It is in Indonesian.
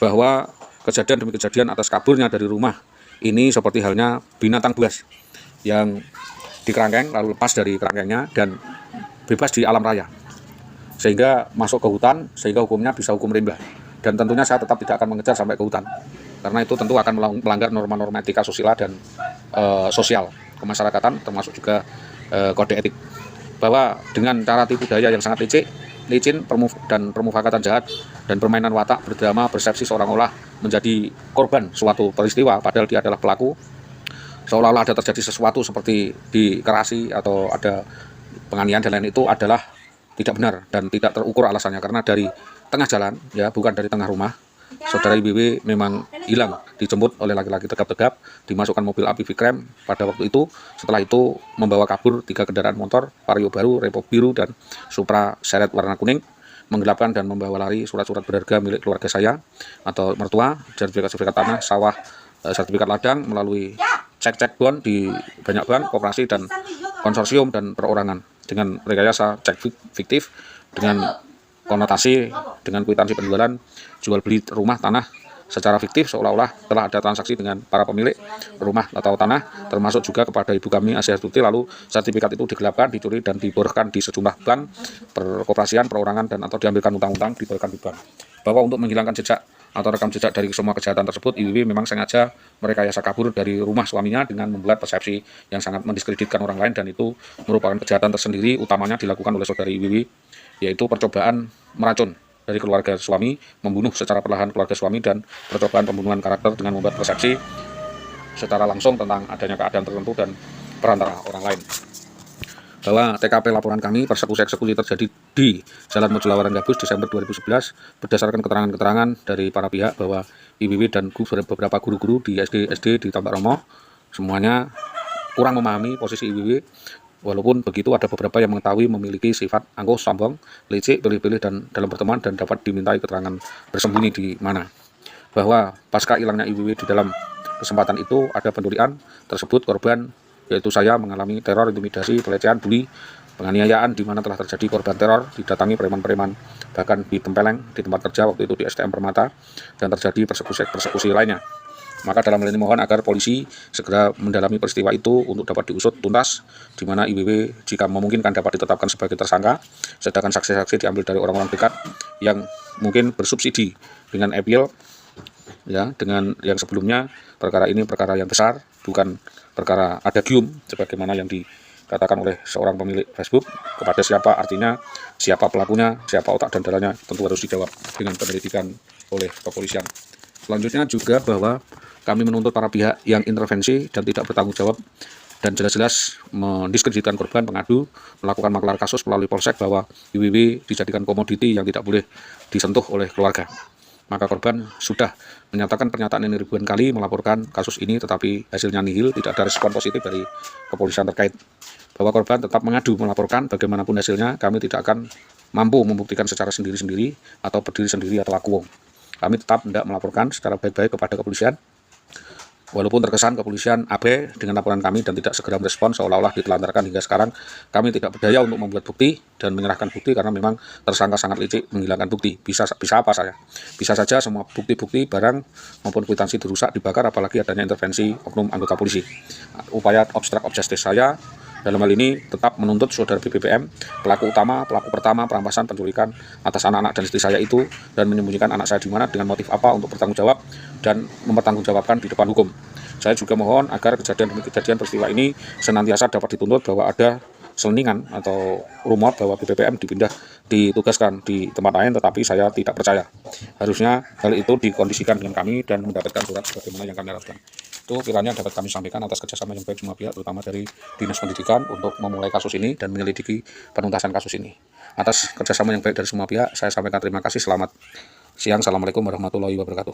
bahwa kejadian demi kejadian atas kaburnya dari rumah ini seperti halnya binatang buas yang dikerangkeng lalu lepas dari kerangkengnya dan bebas di alam raya, sehingga masuk ke hutan, sehingga hukumnya bisa hukum rimba. Dan tentunya saya tetap tidak akan mengejar sampai ke hutan, karena itu tentu akan melanggar norma-norma etika susila dan sosial kemasyarakatan, termasuk juga kode etik. Bahwa dengan cara tipu daya yang sangat licin dan permufakatan jahat dan permainan watak berdrama persepsi seolah-olah menjadi korban suatu peristiwa padahal dia adalah pelaku, seolah-olah ada terjadi sesuatu seperti dikerasi atau ada penganiayaan dan lain, itu adalah tidak benar dan tidak terukur alasannya, karena dari tengah jalan, ya bukan dari tengah rumah, saudara IBW memang hilang, dijemput oleh laki-laki tegap-tegap, dimasukkan mobil Amphibi Creme pada waktu itu. Setelah itu membawa kabur 3 kendaraan motor, Vario baru, Revo biru, dan Supra seret warna kuning, menggelapkan dan membawa lari surat-surat berharga milik keluarga saya atau mertua, sertifikat tanah, sawah, sertifikat ladang, melalui cek bond di banyak bank, koperasi dan konsorsium dan perorangan, dengan rekayasa cek fiktif, dengan konotasi dengan kwitansi penjualan jual beli rumah tanah secara fiktif, seolah-olah telah ada transaksi dengan para pemilik rumah atau tanah, termasuk juga kepada ibu kami Asia Tuti. Lalu sertifikat itu digelapkan, dicuri dan diborkan di sejumlah bank, perkoperasian, perorangan, dan atau diambilkan utang-utang, diborkan di bank. Bahwa untuk menghilangkan jejak atau rekam jejak dari semua kejahatan tersebut, IWW memang sengaja merekayasa kabur dari rumah suaminya dengan membuat persepsi yang sangat mendiskreditkan orang lain, dan itu merupakan kejahatan tersendiri, utamanya dilakukan oleh saudari IWW, yaitu percobaan meracun dari keluarga suami, membunuh secara perlahan keluarga suami, dan percobaan pembunuhan karakter dengan membuat persepsi secara langsung tentang adanya keadaan tertentu dan perantara orang lain. Bahwa TKP laporan kami persekusi-eksekusi terjadi di Jalan Mojolawaran Gabus Desember 2011 berdasarkan keterangan-keterangan dari para pihak bahwa IBW dan beberapa guru-guru di SD di Tambak Romo semuanya kurang memahami posisi IBW. Walaupun begitu, ada beberapa yang mengetahui memiliki sifat angkuh, sombong, licik, pilih-pilih dan dalam berteman, dan dapat dimintai keterangan bersembunyi di mana. Bahwa pasca hilangnya IBW di dalam kesempatan itu ada penculikan tersebut, korban yaitu saya mengalami teror, intimidasi, pelecehan, bully, penganiayaan, di mana telah terjadi korban teror, didatangi preman-preman, bahkan ditempeleng di tempat kerja waktu itu di STM Permata, dan terjadi persekusi lainnya. Maka dalam hal ini mohon agar polisi segera mendalami peristiwa itu untuk dapat diusut tuntas, di mana IBW jika memungkinkan dapat ditetapkan sebagai tersangka, sedangkan saksi-saksi diambil dari orang-orang dekat yang mungkin bersubsidi dengan Epil, ya, dengan yang sebelumnya perkara ini perkara yang besar, bukan perkara adagium sebagaimana yang dikatakan oleh seorang pemilik Facebook. Kepada siapa, artinya siapa pelakunya, siapa otak dan dalanya, tentu harus dijawab dengan penyelidikan oleh kepolisian. Selanjutnya juga bahwa kami menuntut para pihak yang intervensi dan tidak bertanggung jawab dan jelas-jelas mendiskreditkan korban pengadu, melakukan maklar kasus melalui polsek bahwa IWW dijadikan komoditi yang tidak boleh disentuh oleh keluarga. Maka korban sudah menyatakan pernyataan ini ribuan kali melaporkan kasus ini, tetapi hasilnya nihil, tidak ada respon positif dari kepolisian terkait. Bahwa korban tetap mengadu, melaporkan, bagaimanapun hasilnya kami tidak akan mampu membuktikan secara sendiri-sendiri atau berdiri sendiri atau laku wong. Kami tetap tidak melaporkan secara baik-baik kepada kepolisian, walaupun terkesan kepolisian abai dengan laporan kami dan tidak segera merespon, seolah-olah ditelantarkan hingga sekarang kami tidak berdaya untuk membuat bukti dan menyerahkan bukti, karena memang tersangka sangat licik menghilangkan bukti. Bisa apa saya? Bisa saja semua bukti-bukti, barang maupun kwitansi dirusak, dibakar, apalagi adanya intervensi oknum anggota polisi. Upaya obstruct of justice saya dalam hal ini tetap menuntut saudara BBPM, pelaku utama, pelaku pertama perampasan penculikan atas anak-anak dan istri saya itu, dan menyembunyikan anak saya di mana, dengan motif apa, untuk bertanggung jawab dan mempertanggungjawabkan di depan hukum. Saya juga mohon agar kejadian demi kejadian peristiwa ini senantiasa dapat dituntut bahwa ada seleningan atau rumor bahwa BBPM ditugaskan di tempat lain, tetapi saya tidak percaya. Harusnya hal itu dikondisikan dengan kami dan mendapatkan surat sebagaimana yang kami harapkan. Itu kiranya dapat kami sampaikan atas kerjasama yang baik semua pihak, terutama dari Dinas Pendidikan untuk memulai kasus ini dan menyelidiki penuntasan kasus ini. Atas kerjasama yang baik dari semua pihak, saya sampaikan terima kasih. Selamat siang. Assalamualaikum warahmatullahi wabarakatuh.